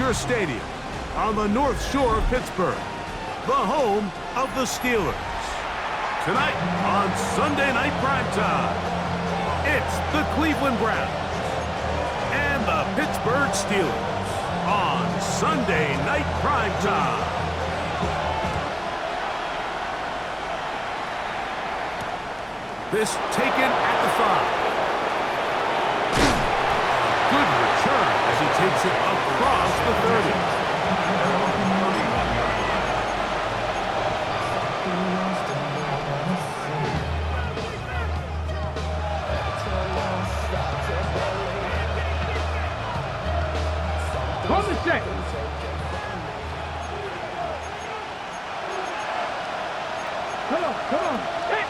Signature Stadium on the North Shore of Pittsburgh, the home of the Steelers. Tonight on Sunday Night Primetime, it's the Cleveland Browns and the Pittsburgh Steelers on Sunday Night Primetime. This taken at the 5. Good return as he takes it across the 30. From the second. Come on. Hit.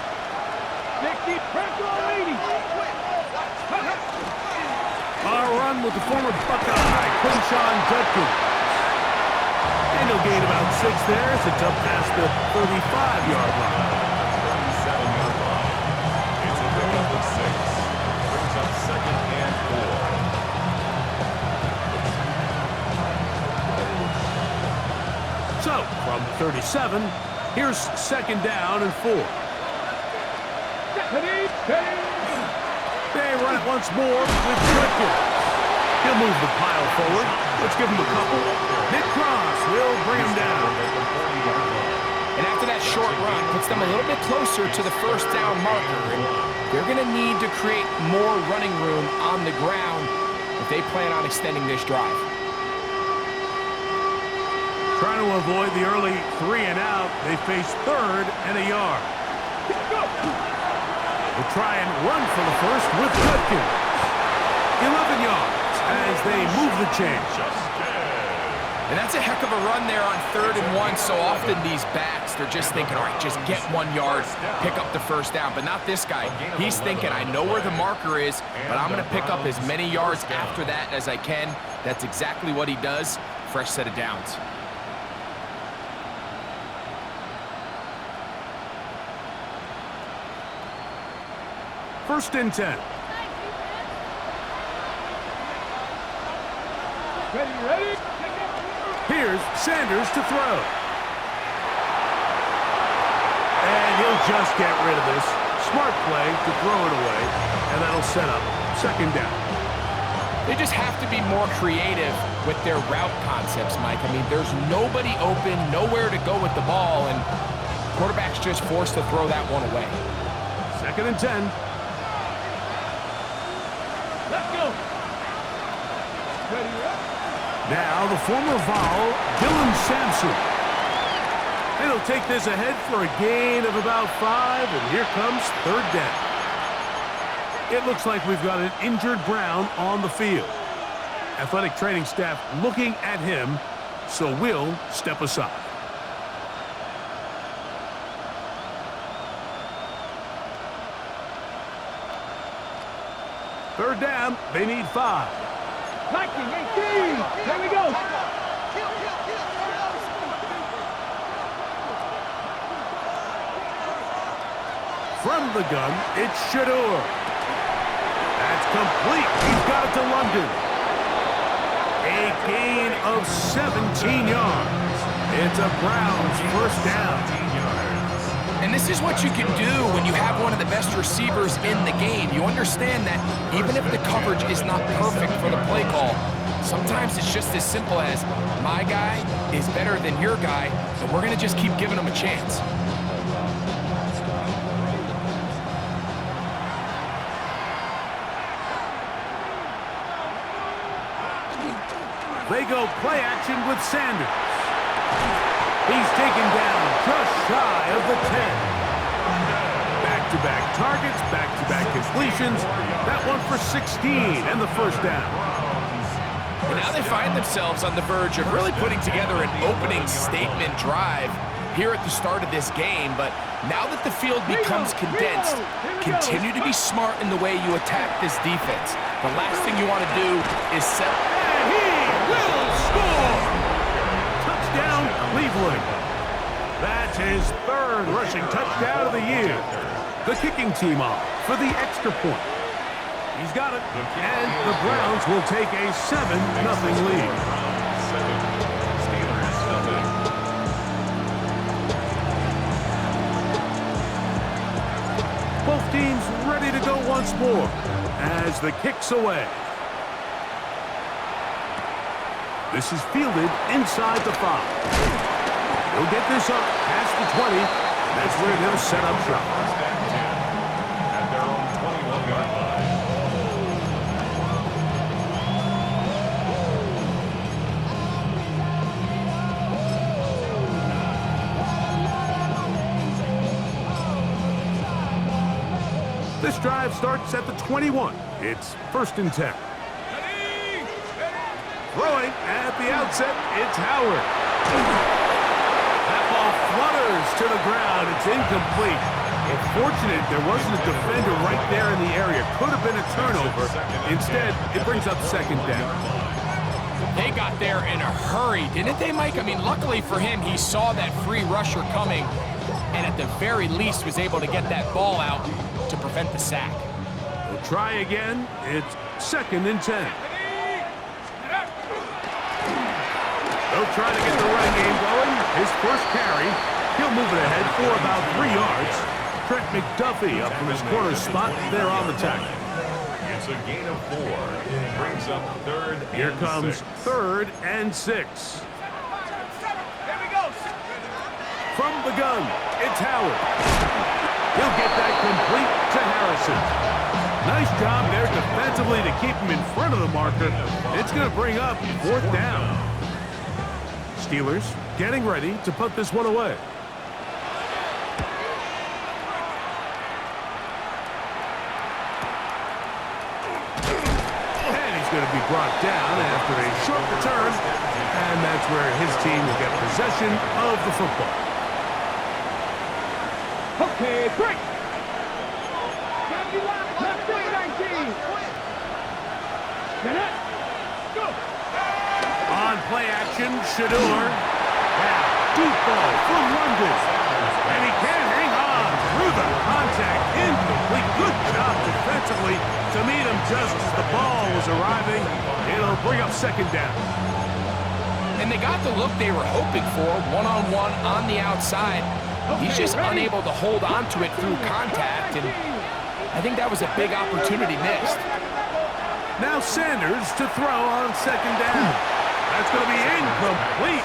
60, pressure on 80. A run with the former Buckeye, Quinshawn Judkins. And he'll gain about 6 there as it's up past the 35-yard line. 37-yard line. It's a pickup of 6. Brings up 2nd and 4. So, from the 37, here's 2nd down and 4. They run it once more with Judkins. He'll move the pile forward. Let's give him a couple. Nick Cross will bring him down. And after that short run, puts them a little bit closer to the 1st down marker. And they're going to need to create more running room on the ground if they plan on extending this drive. Trying to avoid the early 3 and out, they face 3rd and a yard. We'll try and run for the 1st with Judkins. 11 yards as they move the chains. And that's a heck of a run there on 3rd and 1. So often these backs, they're just thinking, all right, just get 1 yard, pick up the 1st down. But not this guy. He's thinking, I know where the marker is, but I'm going to pick up as many yards after that as I can. That's exactly what he does. Fresh set of downs. First and 10. Ready? Here's Sanders to throw. And he'll just get rid of this. Smart play to throw it away, and that'll set up 2nd down. They just have to be more creative with their route concepts, Mike. I mean, there's nobody open, nowhere to go with the ball, and quarterback's just forced to throw that one away. 2nd and 10. Let's go. Ready? Now the former Vol, Dylan Sampson. And he'll take this ahead for a gain of about 5, and here comes 3rd down. It looks like we've got an injured Brown on the field. Athletic training staff looking at him, so we'll step aside. Third down, they need 5. Liking 18. Here we go. From the gun, it's Shador. That's complete. He's got it to London. A gain of 17 yards. It's a Browns 1st down. And this is what you can do when you have one of the best receivers in the game. You understand that even if the coverage is not perfect for the play call, sometimes it's just as simple as my guy is better than your guy, and we're going to just keep giving him a chance. They go play action with Sanders. He's taken down just shy of the 10. Back-to-back targets, back-to-back completions. That one for 16 and the 1st down. And now they find themselves on the verge of really putting together an opening statement drive here at the start of this game. But now that the field becomes condensed, continue to be smart in the way you attack this defense. The last thing you want to do is settle. And he will score! Touchdown, Cleveland. That's his 3rd rushing touchdown of the year. The kicking team off for the extra point. He's got it, and the Browns will take a 7-0 lead. go once more as the kick's away. This is fielded inside the 5. He'll get this up past the 20. And that's where they'll set up shop. First and 10 at their own 21-yard line. This drive starts at the 21. It's 1st and 10. Throwing at the outset, it's Howard. That ball flutters to the ground. It's incomplete. Unfortunate there wasn't a defender right there in the area. Could have been a turnover. Instead, it brings up 2nd down. They got there in a hurry, didn't they, Mike? I mean, luckily for him, he saw that free rusher coming and at the very least was able to get that ball out to prevent the sack. We'll try again. It's 2nd and 10. They'll try to get the running game going. His first carry, he'll move it ahead for about 3 yards. Trent McDuffie up from his corner spot there on the tackle. It's a gain of 4. It brings up 3rd and 6. Here comes 3rd and 6. From the gun, it's Howard. He'll get that complete to Harrison. Nice job there defensively to keep him in front of the marker. It's going to bring up 4th down. Steelers getting ready to put this one away. And he's going to be brought down after a short return. And that's where his team will get possession of the football. Okay, break. Left wing 19. Get it. Go. On play action, Shador. Now, deep ball from London. And he can't hang on through the contact. Incomplete. Good job defensively to meet him just as the ball was arriving. It'll bring up 2nd down. And they got the look they were hoping for, one-on-one on the outside. He's just unable to hold on to it through contact, and I think that was a big opportunity missed. Now Sanders to throw on 2nd down. That's going to be incomplete.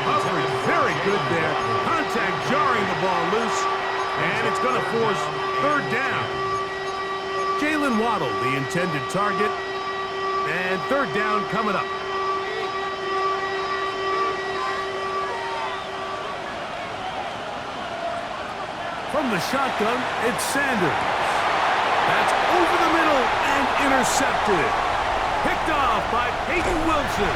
Coverage very good there. Contact jarring the ball loose, and it's going to force 3rd down. Jalen Waddle, the intended target, and 3rd down coming up. From the shotgun, it's Sanders. That's over the middle and intercepted. Picked off by Peyton Wilson.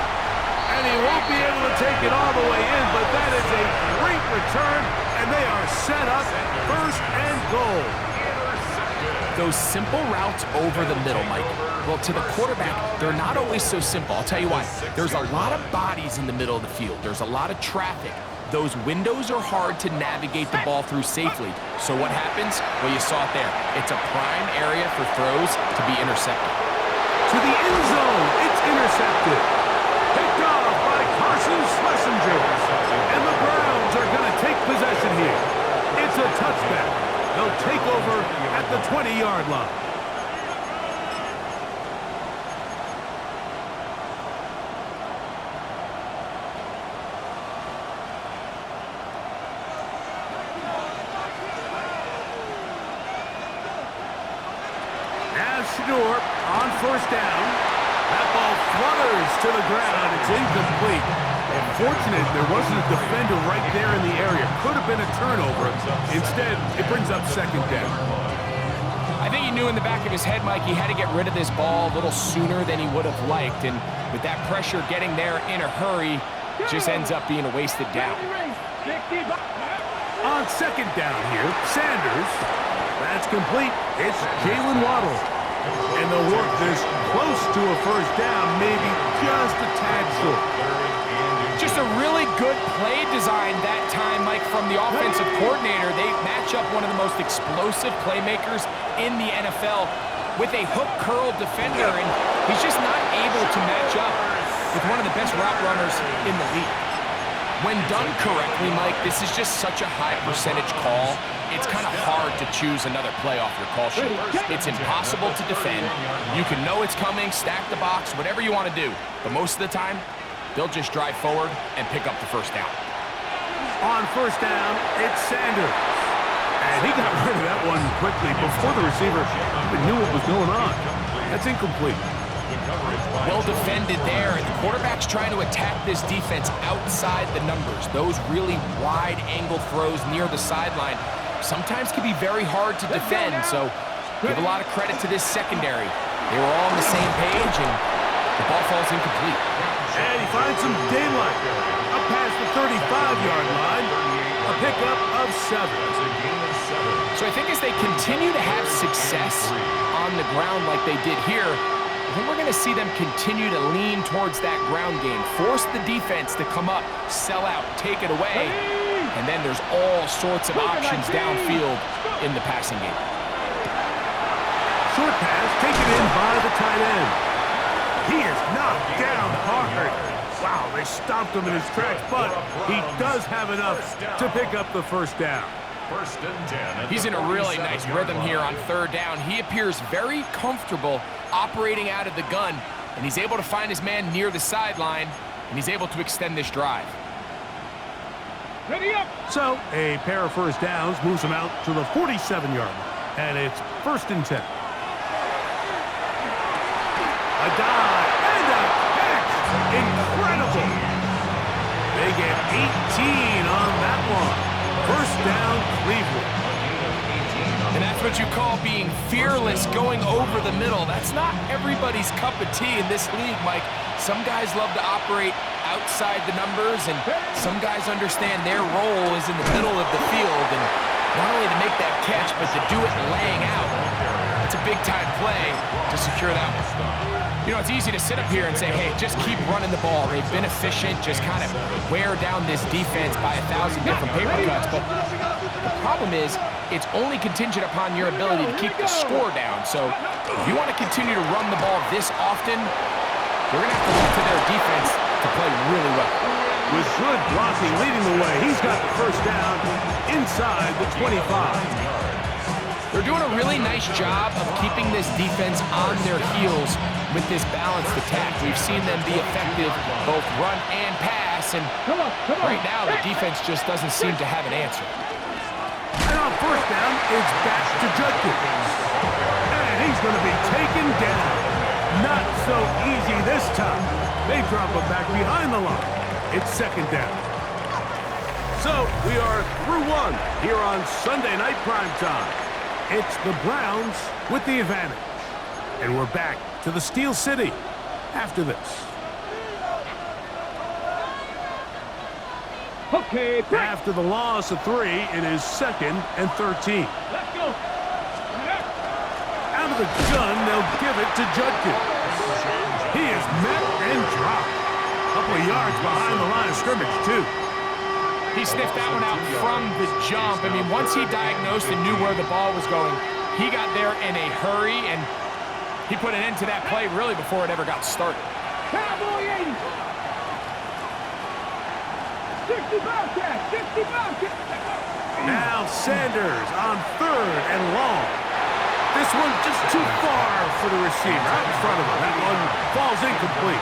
And he won't be able to take it all the way in, but that is a great return, and they are set up 1st and goal. Those simple routes over the middle, Mike. Well, to the quarterback, they're not always so simple. I'll tell you why. There's a lot of bodies in the middle of the field. There's a lot of traffic. Those windows are hard to navigate the ball through safely. So what happens? Well, you saw it there. It's a prime area for throws to be intercepted. To the end zone, it's intercepted. Picked off by Carson Schlesinger. And the Browns are going to take possession here. It's a touchback. They'll take over at the 20-yard line. Shador on 1st down. That ball flutters to the ground. It's incomplete. Unfortunate there wasn't a defender right there in the area. Could have been a turnover. Instead, it brings up 2nd down. I think he knew in the back of his head, Mike, he had to get rid of this ball a little sooner than he would have liked. And with that pressure getting there in a hurry, it just ends up being a wasted down. On 2nd down here, Sanders. That's complete. It's Jalen Waddle. And they'll work this close to a 1st down, maybe just a tad short. Just a really good play design that time, Mike, from the offensive coordinator. They match up one of the most explosive playmakers in the NFL with a hook curl defender, and he's just not able to match up with one of the best route runners in the league. When done correctly, Mike, this is just such a high percentage call. it's kind of hard to choose another play off your call sheet. It's impossible to defend. You can know it's coming, stack the box, whatever you want to do. But most of the time, they'll just drive forward and pick up the first down. On first down, it's Sanders. And he got rid of that one quickly before the receiver even knew what was going on. That's incomplete. Well defended there, and the quarterback's trying to attack this defense outside the numbers. Those really wide angle throws near the sideline sometimes can be very hard to defend, so give a lot of credit to this secondary. They were all on the same page, and the ball falls incomplete. And he finds some daylight up past the 35-yard line. A pickup of 7. So I think as they continue to have success on the ground like they did here, I think we're going to see them continue to lean towards that ground game, force the defense to come up, sell out, take it away, and then there's all sorts of options downfield in the passing game. Short pass taken in by the tight end. He is knocked down hard. Wow, they stopped him in his tracks, but he does have enough to pick up the first down. First and 10. He's in a really nice rhythm here on third down. He appears very comfortable operating out of the gun, and he's able to find his man near the sideline, and he's able to extend this drive. Ready up. So a pair of first downs moves him out to the 47-yard line, and it's first and 10. A dive and a catch. Incredible. They get 18 on that one. First down, Cleveland. And that's what you call being fearless, going over the middle. That's not everybody's cup of tea in this league, Mike. Some guys love to operate outside the numbers, and some guys understand their role is in the middle of the field, and not only to make that catch, but to do it laying out. That's a big-time play to secure that one. You know, it's easy to sit up here and say, hey, just keep running the ball. They've been efficient, just kind of wear down this defense by 1,000 different paper cuts. But the problem is, it's only contingent upon your ability to keep the score down. So if you want to continue to run the ball this often, you're going to have to look to their defense to play really well. With good blocking leading the way, he's got the first down inside the 25. They're doing a really nice job of keeping this defense on their heels with this balanced attack. We've seen them be effective both run and pass, and right now the defense just doesn't seem to have an answer. And on first down, it's back to Judkins. And he's going to be taken down. Not so easy this time. They drop him back behind the line. It's second down. So we are through one here on Sunday Night Primetime. It's the Browns with the advantage. And we're back to the Steel City after this. Okay, break. After the loss of 3, it is second and 13. Let's go. Out of the gun, they'll give it to Judkins. He is met and dropped. A couple of yards behind the line of scrimmage, too. He sniffed that one out from the jump. I mean, once he diagnosed and knew where the ball was going, he got there in a hurry, and he put an end to that play really before it ever got started. Cowboy 80. 65 catch. 65 catch. Now Sanders on third and long. This one just too far for the receiver out in front of him. That one falls incomplete.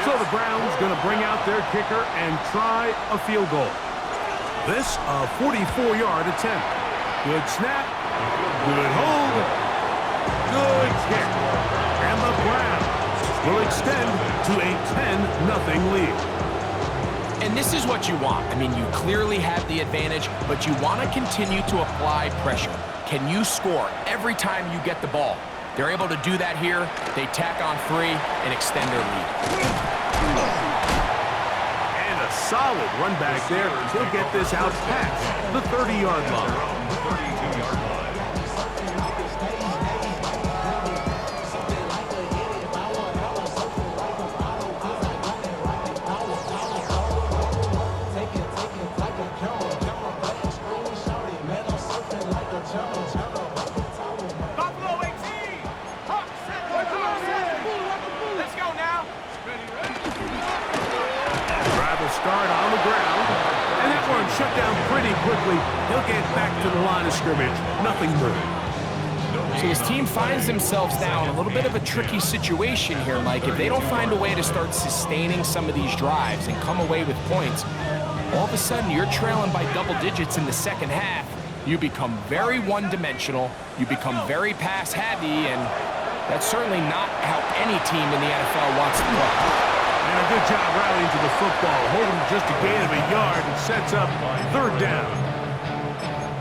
So the Browns going to bring out their kicker and try a field goal. This a 44-yard attempt. Good snap. Good hold. Good kick. And the Browns will extend to a 10-0 lead. And this is what you want. I mean, you clearly have the advantage, but you want to continue to apply pressure. Can you score every time you get the ball? They're able to do that here. They tack on 3 and extend their lead. And a solid run back there. He'll get this out past the 30-yard line. 32-yard line. Start on the ground, and that one shut down pretty quickly. He'll get back to the line of scrimmage. Nothing more. So his team finds themselves now in a little bit of a tricky situation here, Mike. If they don't find a way to start sustaining some of these drives and come away with points, all of a sudden you're trailing by double digits in the second half. You become very one-dimensional. You become very pass-heavy, and that's certainly not how any team in the NFL wants to play. And a good job rallying to the football, holding just a gain of a yard and sets up third down.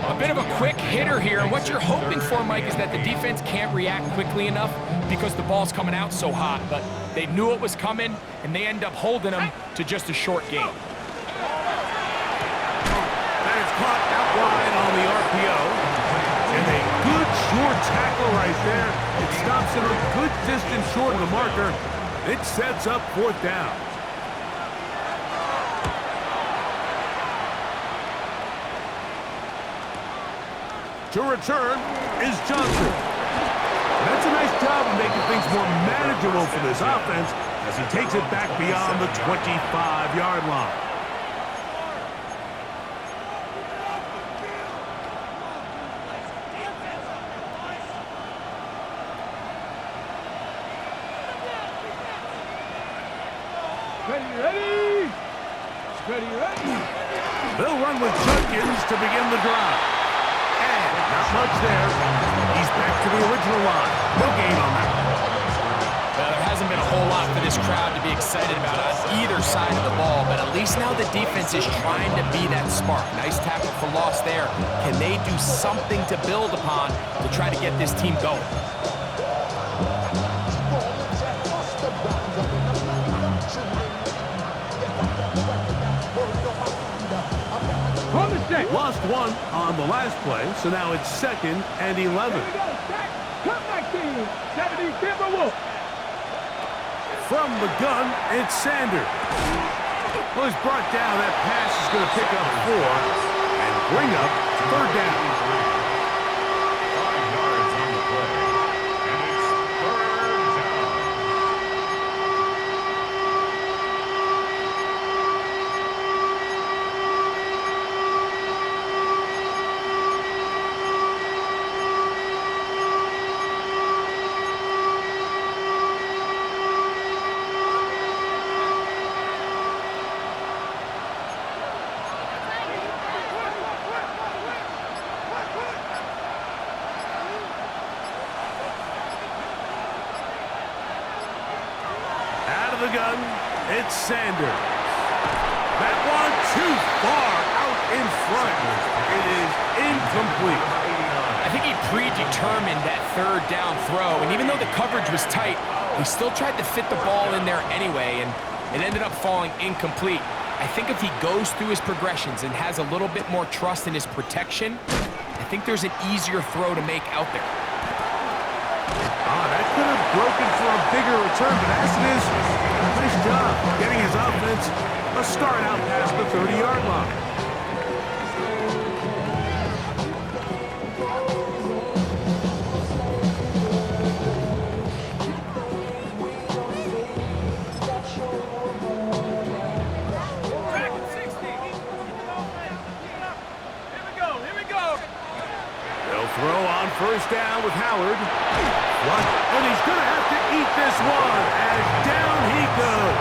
A bit of a quick hitter here, and what you're hoping for, Mike, is that the defense can't react quickly enough because the ball's coming out so hot, but they knew it was coming, and they end up holding them to just a short gain. That is caught out wide on the RPO. And a good short tackle right there. It stops him a good distance short of the marker. It sets up fourth down. To return is Johnson. That's a nice job of making things more manageable for this offense as he takes it back beyond the 25-yard line. Ready? Ready, ready. They'll run with Judkins to begin the drive. And not much there. He's back to the original line. No gain on that. Well, there hasn't been a whole lot for this crowd to be excited about on either side of the ball, but at least now the defense is trying to be that spark. Nice tackle for loss there. Can they do something to build upon to try to get this team going? Lost one on the last play, so now it's 2nd and 11. Here we go, Sack. Come back team. 70 Timberwolves. From the gun, it's Sanders. Well, he's brought down. That pass is going to pick up 4 and bring up third down. 5 yards on the play. And it's third down. The gun, it's Sanders. That one too far out in front. It is incomplete. I think he predetermined that third down throw, and even though the coverage was tight, he still tried to fit the ball in there anyway, and it ended up falling incomplete. I think if he goes through his progressions and has a little bit more trust in his protection, I think there's an easier throw to make out there. That could have broken for a bigger return, but as it is, nice job getting his offense a start out past the 30-yard line. They'll throw on first down with Howard. And he's going to have to eat this one as down he goes.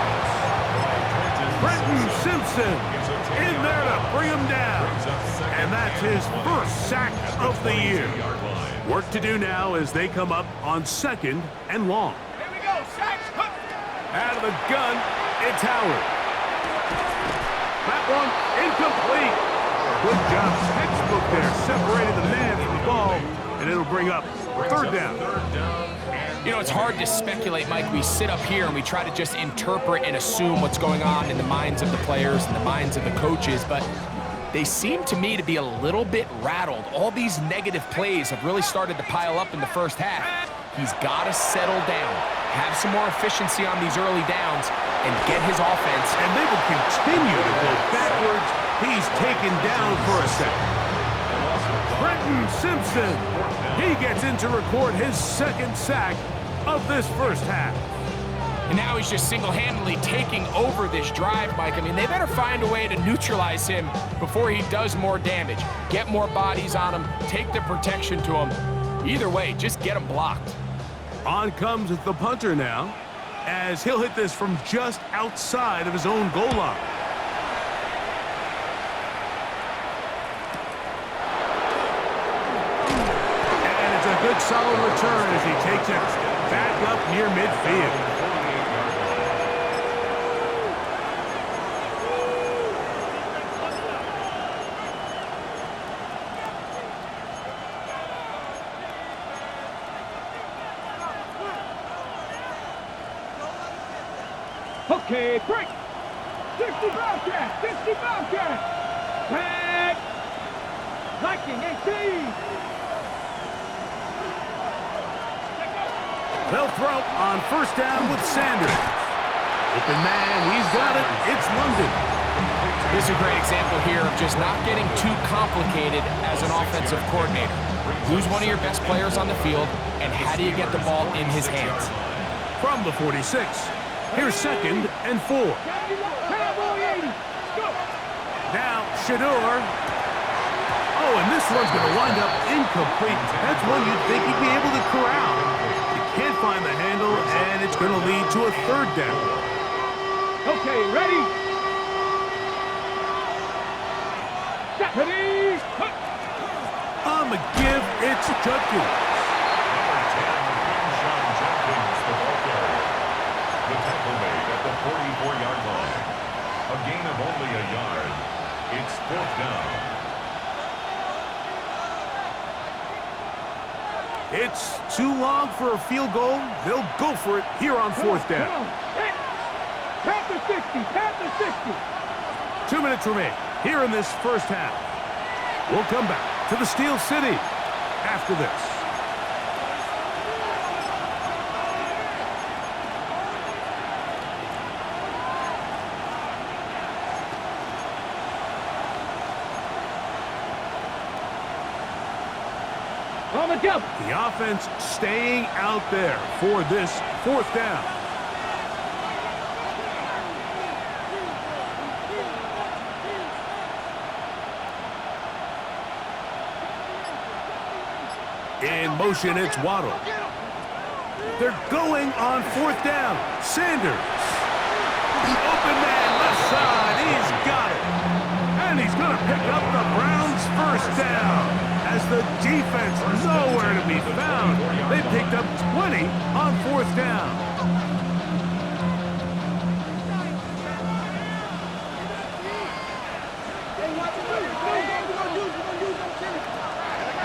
Brenton Simpson in there to bring him down. And that's his first sack of the year. Work to do now as they come up on 2nd and long. Here we go, Sack. Out of the gun, it's Howard. That one incomplete. Good job, textbook there. Separated the man from the ball, and it'll bring up third down. You know, it's hard to speculate, Mike. We sit up here and we try to just interpret and assume what's going on in the minds of the players and the minds of the coaches, but they seem to me to be a little bit rattled. All these negative plays have really started to pile up in the first half. He's got to settle down, have some more efficiency on these early downs, and get his offense. And they will continue to go backwards. He's taken down for a second. Brenton Simpson, he gets in to record his 2nd sack of this first half. And now he's just single-handedly taking over this drive, Mike. I mean, they better find a way to neutralize him before he does more damage. Get more bodies on him, take the protection to him. Either way, just get him blocked. On comes the punter now, as he'll hit this from just outside of his own goal line. And it's a good solid return as he takes it back up near midfield. Okay, break. 60 Bobcat, 60 Bobcat. Tag. Viking 18. They'll throw on first down with Sanders. Open man, he's got it. It's London. This is a great example here of just not getting too complicated as an offensive coordinator. Who's one of your best players on the field, and how do you get the ball in his hands? From the 46. Here's 2nd and 4. Now, Shador. Oh, and this one's going to wind up incomplete. That's one you'd think he'd be able to corral. He can't find the handle, and it's going to lead to a 3rd down. Okay, ready? Ready? On the give, it's Judkins. The tackle made at the 44-yard line. A gain of only a yard. It's 4th down. It's too long for a field goal. They'll go for it here on 4th down. Tap the 60, tap the 60. 2 minutes remain here in this first half. We'll come back to the Steel City after this. On the jump. The offense staying out there for this 4th down. In motion, it's Waddle. They're going on 4th down. Sanders. Open man, left side. He's got it. And he's going to pick up the Browns' 1st down. As the defense nowhere to be found. They picked up 20 on 4th down.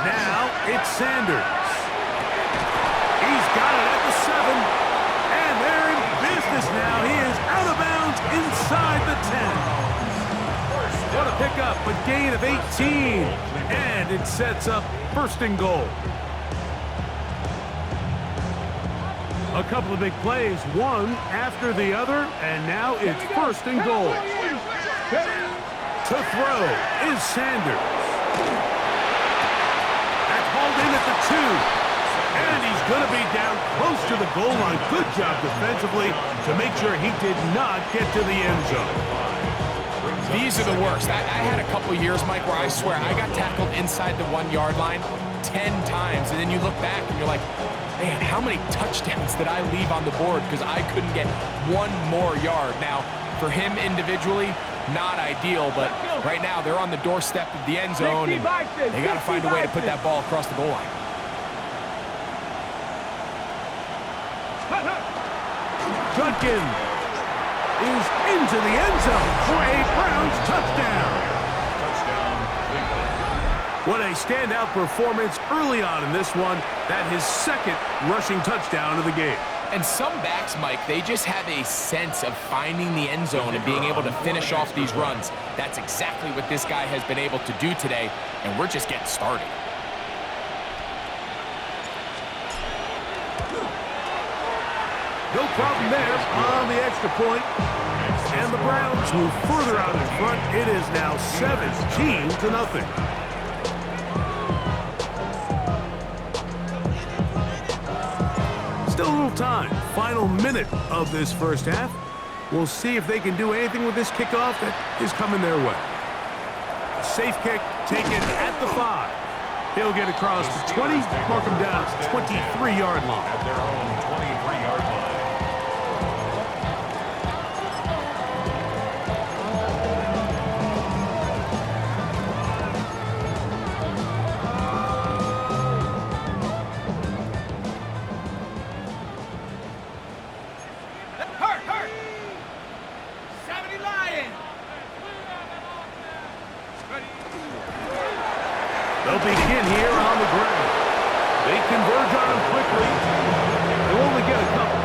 Now it's Sanders. He's got it at the 7. And they're in business now. He is out of bounds inside the 10. What a pickup, a gain of 18. And it sets up 1st and goal. A couple of big plays, one after the other, and now it's 1st and goal. To throw is Sanders. That's hauled in at the 2. And he's going to be down close to the goal line. Good job defensively to make sure he did not get to the end zone. These are the worst. I had a couple years, Mike, where I swear I got tackled inside the 1-yard line 10 times. And then you look back and you're like, man, how many touchdowns did I leave on the board because I couldn't get one more yard? Now, for him individually, not ideal, but right now they're on the doorstep of the end zone, and they got to find a way to put that ball across the goal line. Judkins is into the end zone for a Browns touchdown. What a standout performance early on in this one. That his 2nd rushing touchdown of the game. And some backs, Mike, they just have a sense of finding the end zone and being able to finish off these runs. That's exactly what this guy has been able to do today, and we're just getting started. No problem there on the extra point. And the Browns move further out in front. It is now 17-0. Still little time. Final minute of this first half. We'll see if they can do anything with this kickoff that is coming their way. Safe kick taken at the 5. He'll get across the 20, mark him down at the 23-yard line. At their own 23-yard line. They'll begin here on the ground. They converge on him quickly. They'll only get a couple.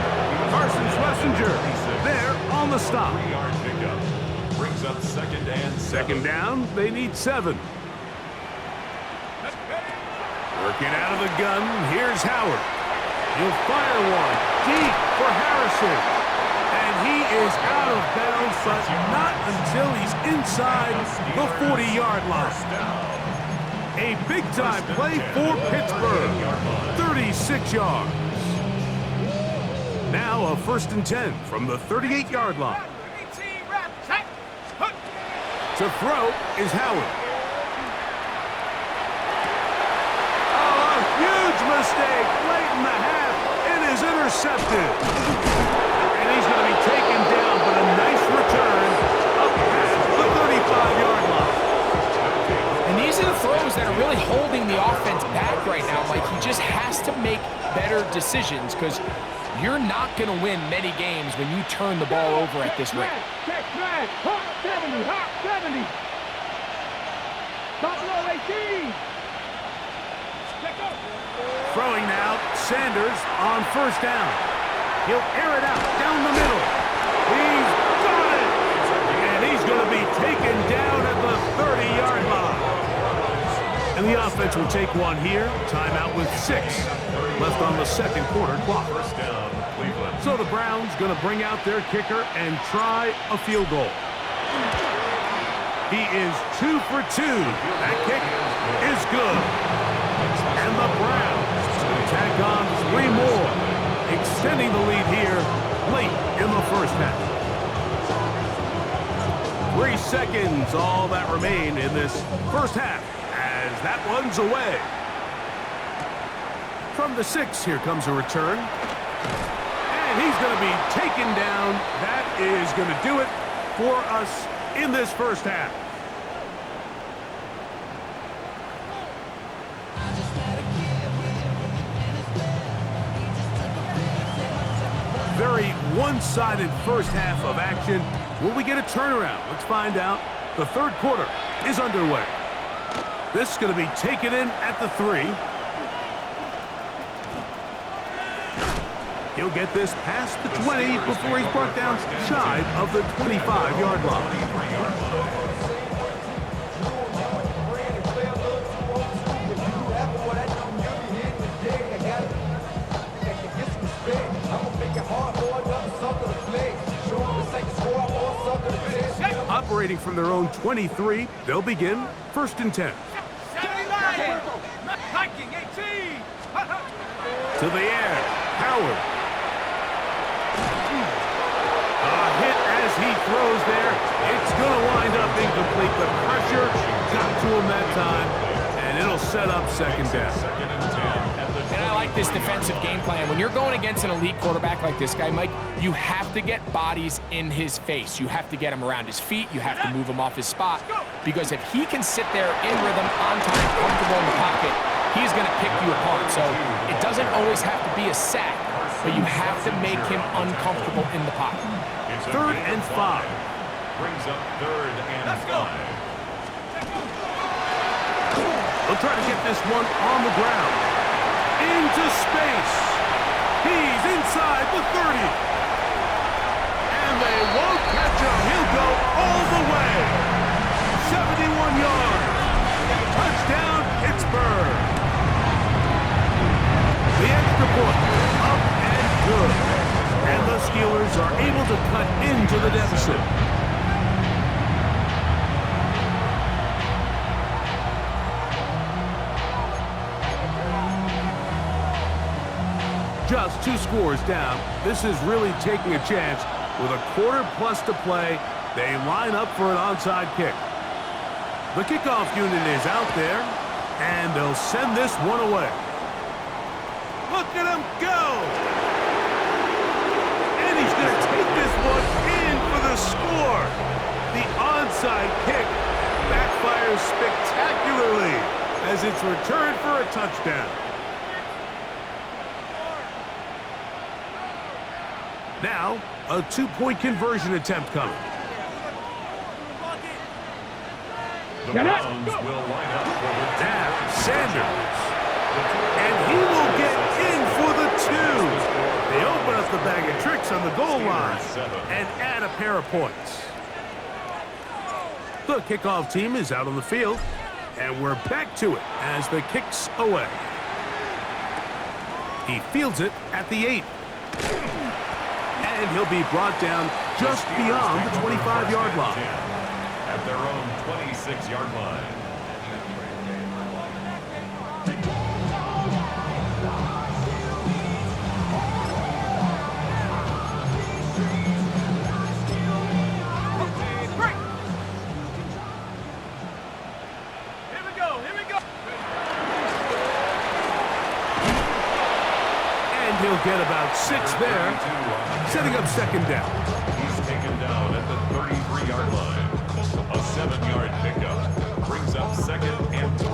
Carson Schlesinger there on the stop. 3-yard pickup. Brings up second and 7. Second down, they need 7. Working out of the gun, here's Howard. He'll fire one deep for Harrison. And he is out of bounds, but not until he's inside the 40-yard line. A big-time play for Pittsburgh. 36 yards. Now a 1st and 10 from the 38-yard line. To throw is Howard. Oh, a huge mistake late in the half. It is intercepted. And he's going to be taken down, but a nice return up past the 35-yard line. And these are the throws that are really holding the offense back right now. Like, he just has to make better decisions because you're not going to win many games when you turn the ball over at this rate. Check drag. Hot 70. Hot 70. Top low 18. Check up. Throwing now, Sanders on 1st down. He'll air it out down the middle. He's got it. And he's going to be taken down at the 30-yard line. And the offense will take one here. Timeout with 6 left on the second quarter clock. First down, Cleveland. So the Browns going to bring out their kicker and try a field goal. He is 2 for 2. That kick is good. And the Browns going to tack on 3 more, extending the lead here late in the first half. 3 seconds, all that remain in this first half. As that one's away. From the 6, here comes a return. And he's going to be taken down. That is going to do it for us in this first half. Very one-sided first half of action. Will we get a turnaround? Let's find out. The third quarter is underway. This is going to be taken in at the 3. He'll get this past the 20 before he's brought down shy of the 25-yard line. Operating from their own 23, they'll begin 1st and 10. To the air, Howard. A hit as he throws there. It's going to wind up incomplete. The pressure got to him that time, and it'll set up second down. And I like this defensive game plan. When you're going against an elite quarterback like this guy, Mike, you have to get bodies in his face. You have to get him around his feet. You have to move him off his spot. Because if he can sit there in rhythm, on time, comfortable in the pocket, he's going to pick you apart. So it doesn't always have to be a sack, but you have to make him uncomfortable in the pocket. 3rd and 5. Brings up 3rd and 5. They'll try to get this one on the ground. Into space. He's inside the 30. And they won't catch him. He'll go all the way. 71 yards. Touchdown, Pittsburgh. The extra point, up and good. And the Steelers are able to cut into the deficit. just 2 scores down. This is really taking a chance. With a quarter plus to play, they line up for an onside kick. The kickoff unit is out there, and they'll send this one away. Look at him go! And he's going to take this one in for the score. The onside kick backfires spectacularly as it's returned for a touchdown. Now, a 2-point conversion attempt coming. The Browns will line up for the Now, Sanders. And he will get in for the 2. They open up the bag of tricks on the goal line and add a pair of points. The kickoff team is out on the field, and we're back to it as the kick's away. He fields it at the 8. And he'll be brought down just beyond the 25-yard line. At their own 26-yard line. He'll get about 6 there, setting up second down. He's taken down at the 33-yard line. A 7-yard pickup brings up second and 3.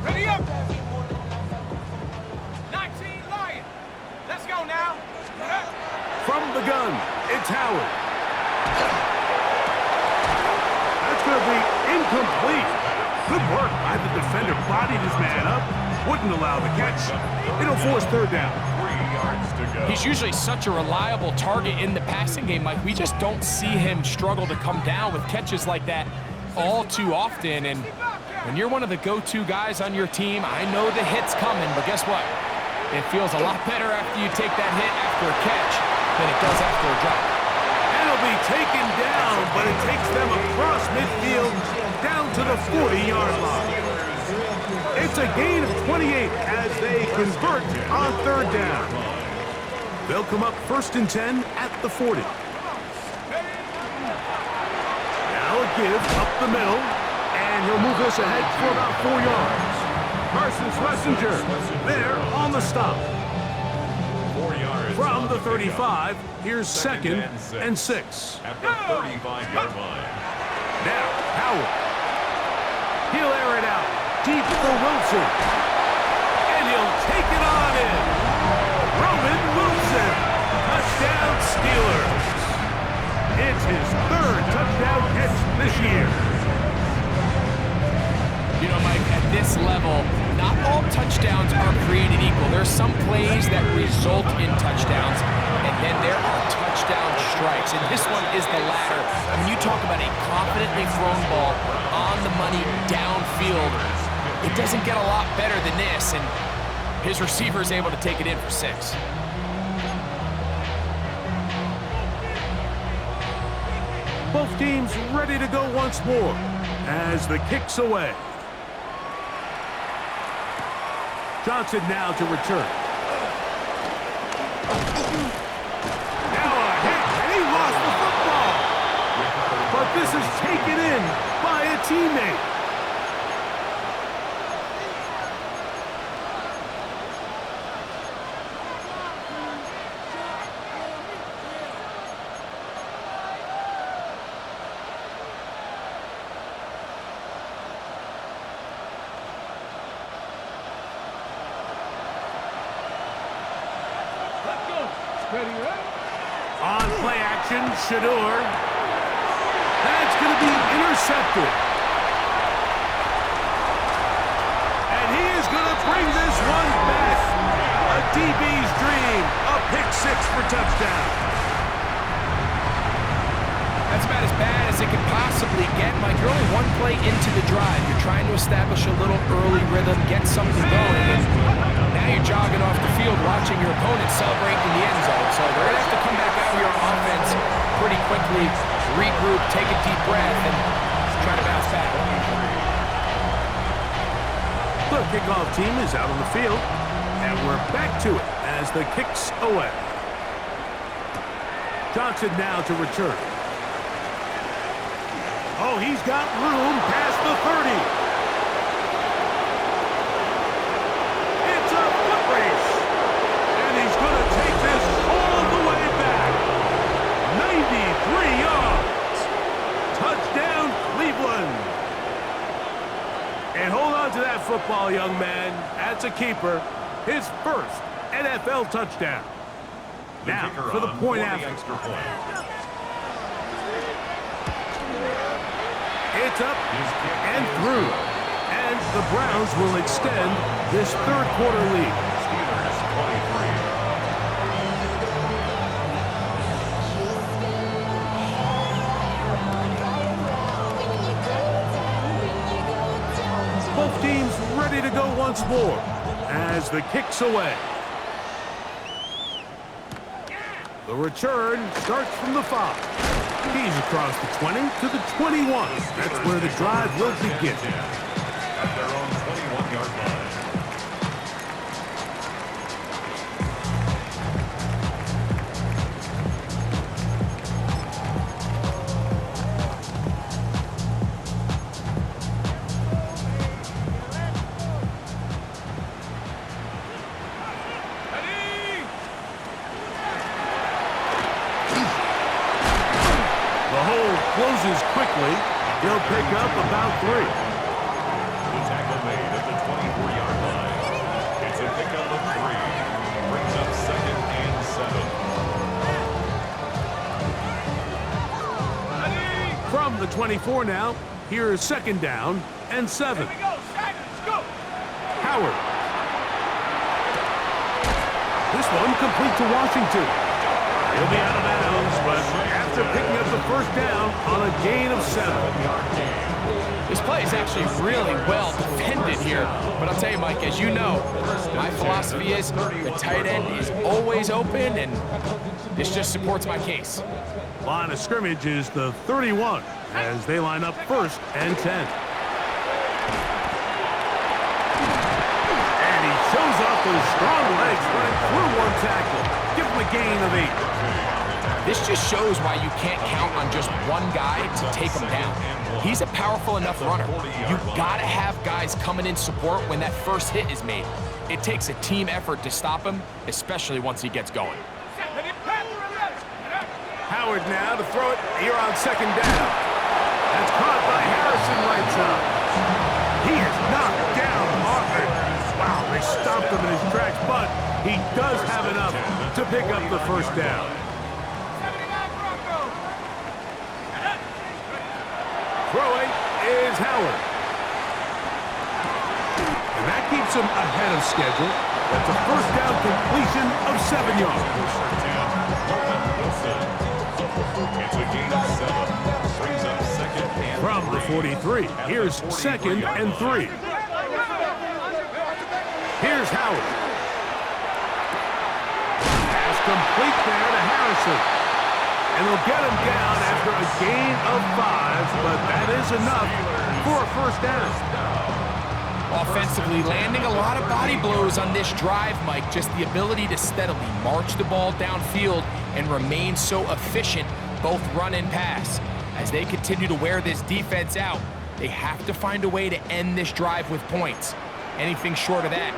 Ready up! 19 Lion. Let's go now. From the gun, it's Howard. Going to be incomplete. Good work by the defender. Bodied his man up. Wouldn't allow the catch. It'll force third down. 3 yards to go. He's usually such a reliable target in the passing game, Mike. We just don't see him struggle to come down with catches like that all too often. And when you're one of the go-to guys on your team, I know the hit's coming, but guess what? It feels a lot better after you take that hit after a catch than it does after a drop. Will be taken down, but it takes them across midfield down to the 40-yard line. It's a gain of 28 as they convert on third down. They'll come up 1st and 10 at the 40. Now a give up the middle, and he'll move this ahead for about 4 yards. Carson Schlesinger there on the stop. 4 yards. From the 35, here's second and 6. At the 35-yard line. Now, Howard. He'll air it out deep for Wilson. And he'll take it on in. Roman Wilson. Touchdown Steelers. It's his 3rd touchdown catch this year. You know, Mike, at this level, not all touchdowns are created equal. There are some plays that result in touchdowns, and then there are touchdown strikes. And this one is the latter. I mean, you talk about a confidently thrown ball on the money downfield. It doesn't get a lot better than this, and his receiver is able to take it in for 6. Both teams ready to go once more as the kick's away. Johnson now to return. Now a hit, and he lost the football. But this is taken in by a teammate. On play action, Shador. That's going to be intercepted. And he is going to bring this one back. A DB's dream. A pick 6 for touchdown. That's about as bad as it could possibly get. Mike, you're only one play into the drive. You're trying to establish a little early rhythm, get something going. And now you're jogging off the field watching your opponent celebrate in the end zone. So they're going to have to come back out here on offense pretty quickly, regroup, take a deep breath and try to bounce back. The kickoff team is out on the field, and we're back to it as the kick's away. Johnson now to return. Oh, he's got room past the 30. It's a foot race. And he's going to take this all the way back. 93 yards. Touchdown, Cleveland. And hold on to that football, young man. That's a keeper. His first NFL touchdown. Now for the point after. It's up and through. And the Browns will extend this third quarter lead. Steelers 23. Both teams ready to go once more as the kick's away. The return starts from the 5. He's across the 20 to the 21. That's where the drive will begin. At their own 21-yard line. Closes quickly. He'll pick up about 3. The tackle made at the 24-yard line. It's a pickup of 3. Brings up 2nd and 7. From the 24 now, here's 2nd down and 7. Howard. This one complete to Washington. He'll be out of bounds, but after picking up the first down on a gain of 7. This play is actually really well defended here. But I'll tell you, Mike, as you know, my philosophy is the tight end is always open, and this just supports my case. Line of scrimmage is the 31 as they line up 1st and 10. And he shows off those strong legs running through one tackle. Give him a gain of 8. This just shows why you can't count on just one guy to take him down. He's a powerful enough runner. You gotta have guys coming in support when that first hit is made. It takes a team effort to stop him, especially once he gets going. Howard now to throw it here on 2nd down. That's caught by Harrison right side. He is knocked down hard. Wow, they stomped him in his tracks, but he does have enough to pick up the first down. Throwing is Howard. And that keeps him ahead of schedule. That's a first down completion of 7 yards. It's a gain of 7. Brings up 2nd and 3. From the 43, here's 2nd and 3. Here's Howard. Pass complete there to Harrison. And they'll get him down after a gain of 5, but that is enough for a first down. Offensively, landing a lot of body blows on this drive, Mike. Just the ability to steadily march the ball downfield and remain so efficient, both run and pass. As they continue to wear this defense out, they have to find a way to end this drive with points. Anything short of that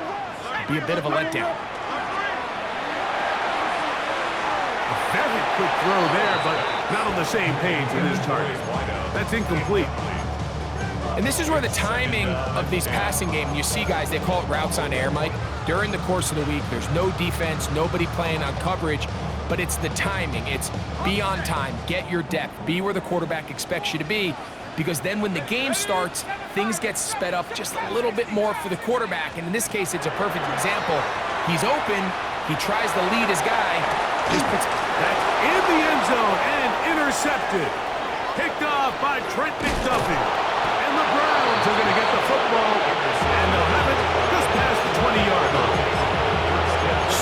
would be a bit of a letdown. Very quick throw there, but not on the same page with his target. That's incomplete. And this is where the timing of these passing game, you see guys, they call it routes on air, Mike. During the course of the week, there's no defense, nobody playing on coverage, but it's the timing. It's be on time, get your depth, be where the quarterback expects you to be, because then when the game starts, things get sped up just a little bit more for the quarterback. And in this case, it's a perfect example. He's open, he tries to lead his guy, just puts... That's in the end zone and intercepted. Picked off by Trent McDuffie. And the Browns are going to get the football, and they'll have it just past the 20-yard line.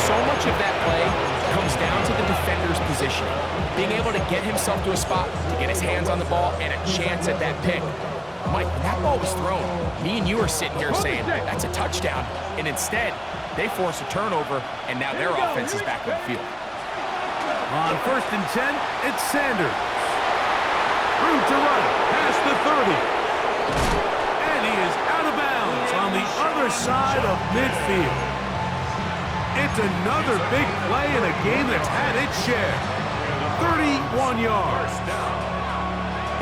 So much of that play comes down to the defender's positioning. Being able to get himself to a spot, to get his hands on the ball, and a chance at that pick. Mike, when that ball was thrown, me and you are sitting here saying, that's a touchdown. And instead, they force a turnover, and now their offense is back on the field. On 1st and 10, it's Sanders. Room to run, past the 30. And he is out of bounds on the other side of midfield. It's another big play in a game that's had its share. 31 yards.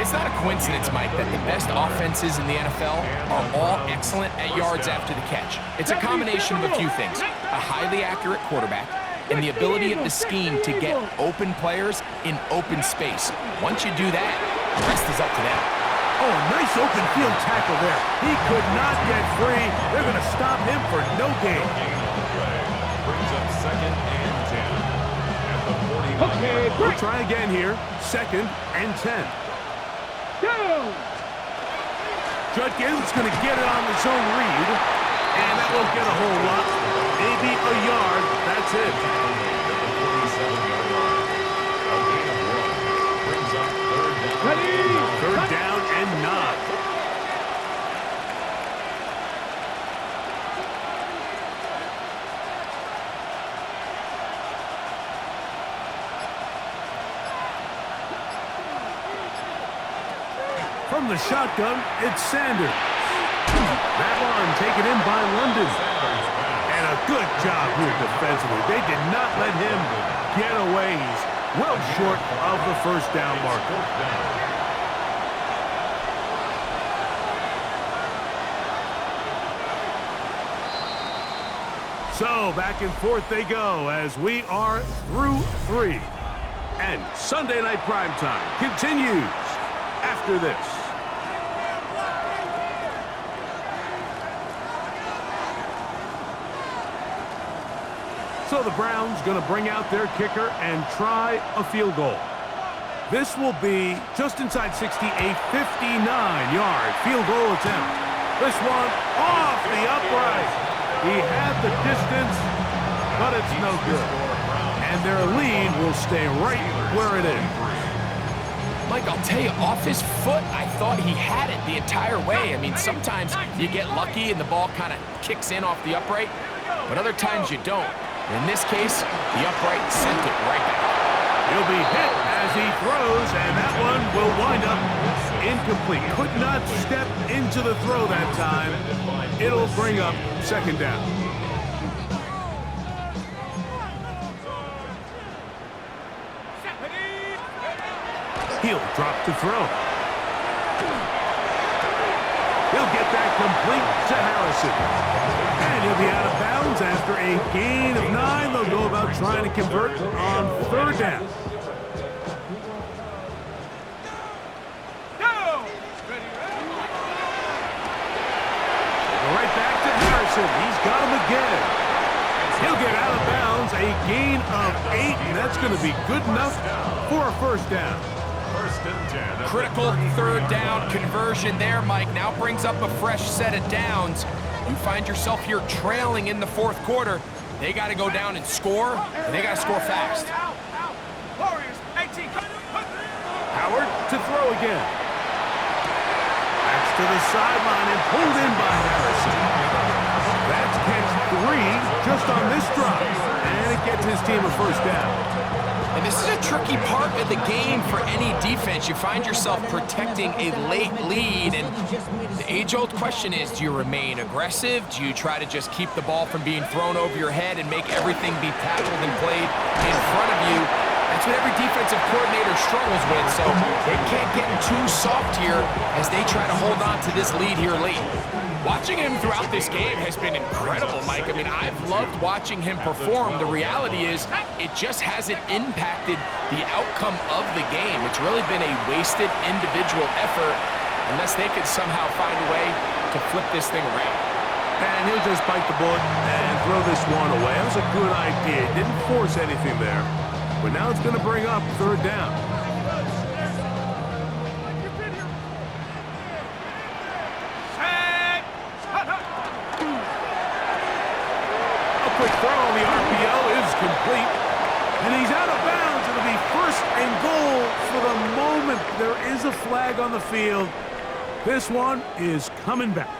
It's not a coincidence, Mike, that the best offenses in the NFL are all excellent at yards after the catch. It's a combination of a few things. A highly accurate quarterback and the ability of the scheme to get open players in open space. Once you do that, the rest is up to them. Oh, nice open field tackle there. He could not get free. They're going to stop him for no gain. Brings up 2nd and 10 at the 49. Okay, We'll try again here. 2nd and 10. Judkins going to get it on the zone read, and that won't get a whole lot. Maybe a yard. That's it. At the 47-yard line. A gain of 1. Brings up 3rd down. Ready? 3rd down and 9. From the shotgun, it's Sanders. That one taken in by London. And a good job here defensively. They did not let him get away. He's well short of the 1st down marker. So back and forth they go as we are through 3. And Sunday Night Primetime continues after this. So the Browns going to bring out their kicker and try a field goal. This will be just inside 60, a 59-yard field goal attempt. This one off the upright. He had the distance, but it's no good. And their lead will stay right where it is. Mike, I'll tell you, off his foot, I thought he had it the entire way. I mean, sometimes you get lucky and the ball kind of kicks in off the upright, but other times you don't. In this case, the upright sent it right back. He'll be hit as he throws, and that one will wind up incomplete. Could not step into the throw that time. It'll bring up 2nd down. He'll drop to throw. He'll get that complete to Harrison. And he'll be out of bounds after a gain of 9. They'll go about trying to convert on 3rd down. Right back to Harrison. He's got him again. He'll get out of bounds. A gain of 8, and that's going to be good enough for a 1st down. 1st and 10. Critical 3rd down conversion there, Mike. Now brings up a fresh set of downs. You find yourself here trailing in the 4th quarter. They got to go down and score, and they got to score fast. Howard to throw again. That's to the sideline and pulled in by Harrison. That's catch 3 just on this drive, and it gets his team a 1st down. And this is a tricky part of the game for any defense. You find yourself protecting a late lead, and the age-old question is, do you remain aggressive? Do you try to just keep the ball from being thrown over your head and make everything be tackled and played in front of you? That's what every defensive coordinator struggles with, so they can't get too soft here as they try to hold on to this lead here late. Watching him throughout this game has been incredible, Mike. I mean, I've loved watching him perform. The reality is it just hasn't impacted the outcome of the game. It's really been a wasted individual effort unless they could somehow find a way to flip this thing around. And he'll just bite the bullet and throw this one away. That was a good idea. Didn't force anything there. But now it's going to bring up 3rd down. Quick throw on the RPO is complete. And he's out of bounds. It'll be first and goal for the moment. There is a flag on the field. This one is coming back.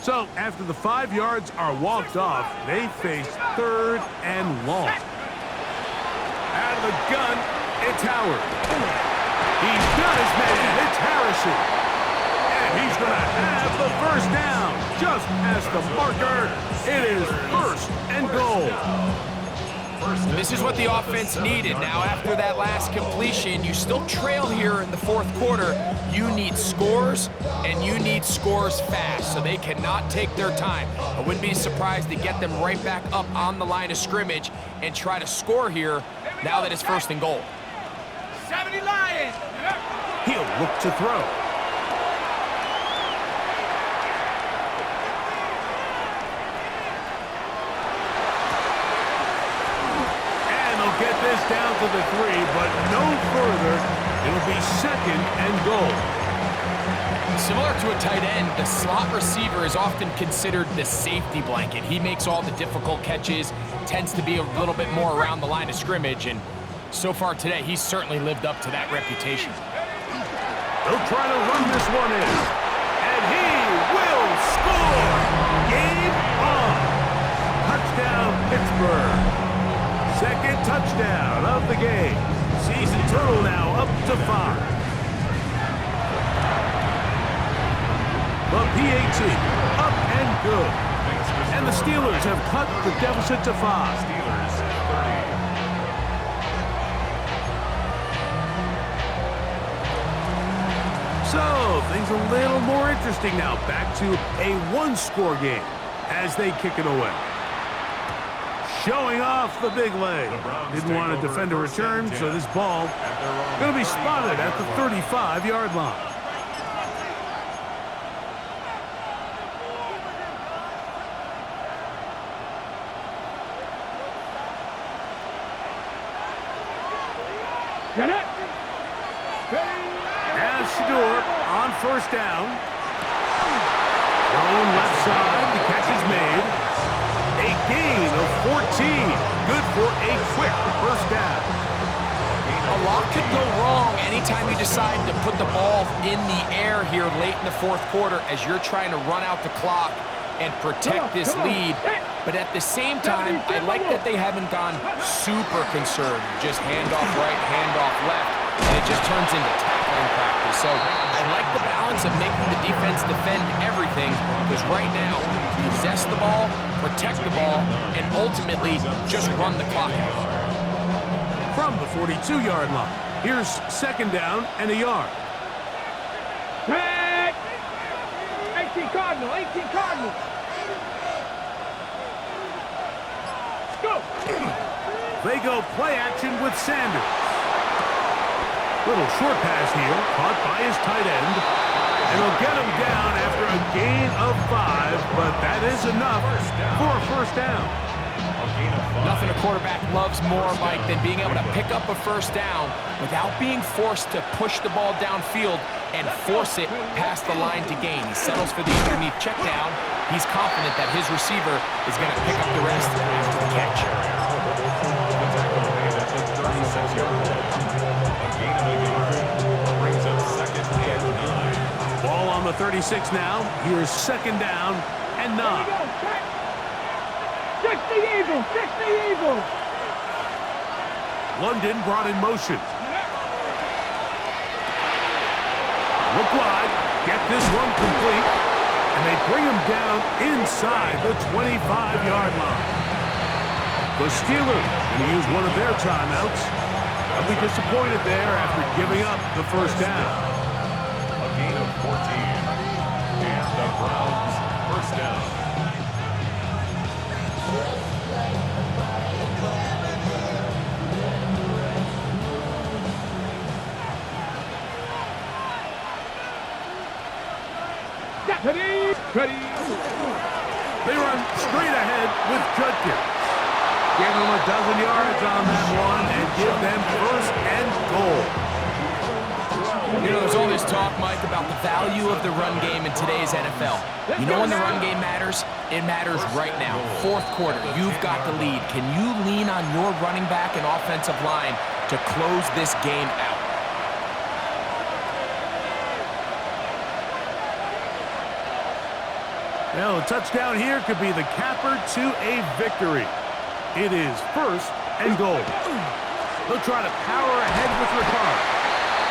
So, after the 5 yards are walked off, they face third and long. Out of the gun, it's Howard. He's got his man. It's Harrison. And he's going to have the first down. Just past the marker, it is first and goal. This is what the offense needed. Now, after that last completion, you still trail here in the fourth quarter. You need scores, and you need scores fast, so they cannot take their time. I wouldn't be surprised to get them right back up on the line of scrimmage and try to score here now that it's first and goal. 70 Lions. He'll look to throw. Get this down to the 3, but no further. It'll be second and goal. Similar to a tight end, the slot receiver is often considered the safety blanket. He makes all the difficult catches, tends to be a little bit more around the line of scrimmage, and so far today, he's certainly lived up to that reputation. They'll try to run this one in, and he will score! Game on! Touchdown, Pittsburgh! Second touchdown of the game. Season total now up to 5. The PAT up and good. And the Steelers have cut the deficit to 5. Steelers 30. So things a little more interesting now. Back to a one-score game as they kick it away. Showing off the big leg. Didn't want to defend a return, so this ball going to be spotted at the 35-yard line. Get it. As Shador on first down. Thrown left side. The catch is made. A gain of 14. Good for a quick first down. A lot could go wrong anytime you decide to put the ball in the air here late in the fourth quarter as you're trying to run out the clock and protect this lead. But at the same time, I like that they haven't gone super conservative. Just handoff right, handoff left, and it just turns into tackling practice. So I like the balance of making the defense defend everything, because right now, possess the ball, protect the ball, and ultimately just run the clock out. From the 42-yard line, here's second down and a yard. 18 Cardinal, 18 Cardinal. Go. They go play action with Sanders. Little short pass here, caught by his tight end. And he'll get him down after a gain of 5, but that is enough for a first down. Nothing a quarterback loves more, Mike, than being able to pick up a first down without being forced to push the ball downfield and force it past the line to gain. He settles for the underneath check down. He's confident that his receiver is going to pick up the rest after the catch. Ball on the 36 now. Here's second down and 9. 60 Eagles, 60 Eagles. London brought in motion. Look wide, get this one complete, and they bring him down inside the 25-yard line. The Steelers going to use one of their timeouts. They'll be disappointed there after giving up the first down. A gain of 14. And the Browns first down. Ready. They run straight ahead with Judkins. Give them a dozen yards on that one and give them first and goal. You know, there's all this talk, Mike, about the value of the run game in today's NFL. You know when the run game matters? It matters right now. Fourth quarter, you've got the lead. Can you lean on your running back and offensive line to close this game out? Well, a touchdown here could be the capper to a victory. It is first and goal. They'll try to power ahead with Ricard.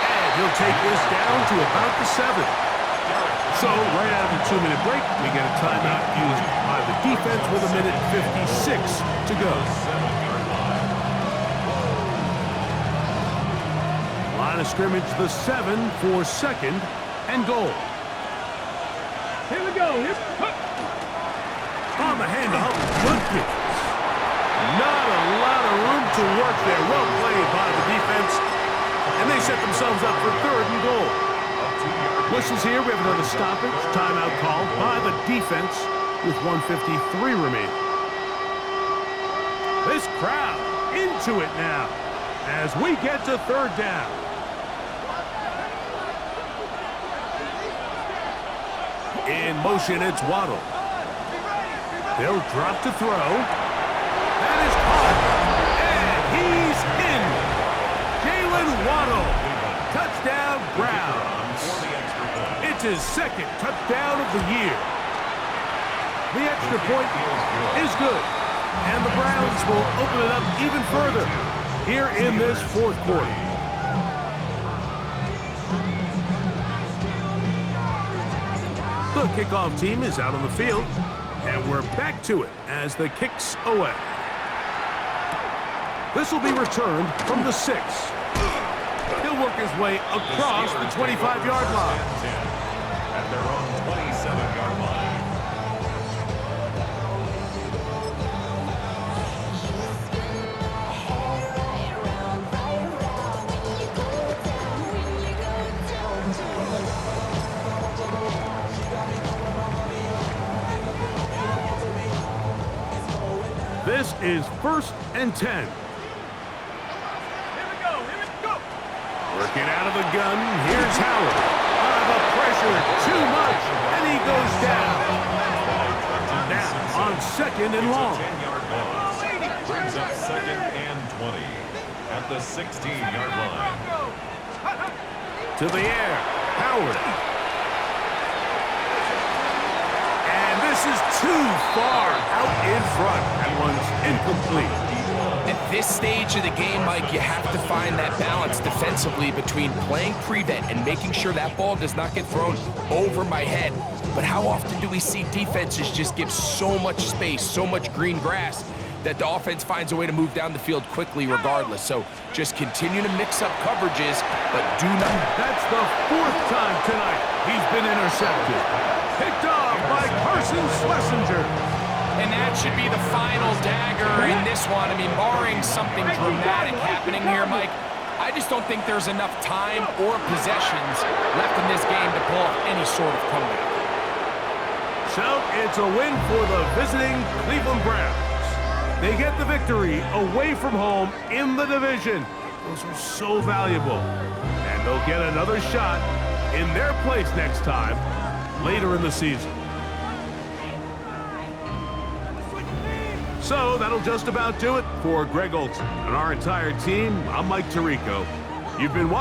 And he'll take this down to about the 7. So, right out of the 2-minute break, we get a timeout used by the defense with 1:56 to go. Line of scrimmage, the 7 for second and goal. Here we go. On the handoff, good kick. Not a lot of room to work there. Well played by the defense. And they set themselves up for third and goal. Whistles here. We have another stoppage. Timeout called by the defense with 1:53 remaining. This crowd into it now as we get to third down. In motion, it's Waddle. They'll drop to throw. That is caught. And he's in. Jalen Waddle. Touchdown, Browns. It's his second touchdown of the year. The extra point is good. And the Browns will open it up even further here in this fourth quarter. The kickoff team is out on the field, and we're back to it as the kick's away. This will be returned from the 6. He'll work his way across the 25-yard line. At their own 27-yard line. This is first and 10. Here we go. Working out of the gun, here's Howard. The pressure, too much, and he goes down. Now on second and long. 10-yard loss. Brings up second and 20 at the 16-yard line. To the air, Howard. And this is too far out in front. That one's incomplete. At this stage of the game, Mike, you have to find that balance defensively between playing prevent and making sure that ball does not get thrown over my head. But how often do we see defenses just give so much space, so much green grass, that the offense finds a way to move down the field quickly regardless? So just continue to mix up coverages, but do not. That's the 4th time tonight he's been intercepted. Picked off by Carson Schlesinger. And that should be the final dagger in this one. I mean, barring something dramatic happening here, Mike, I just don't think there's enough time or possessions left in this game to pull off any sort of comeback. So it's a win for the visiting Cleveland Browns. They get the victory away from home in the division. Those are so valuable. And they'll get another shot in their place next time later in the season. So that'll just about do it for Greg Olson and our entire team. I'm Mike Tirico. You've been watching.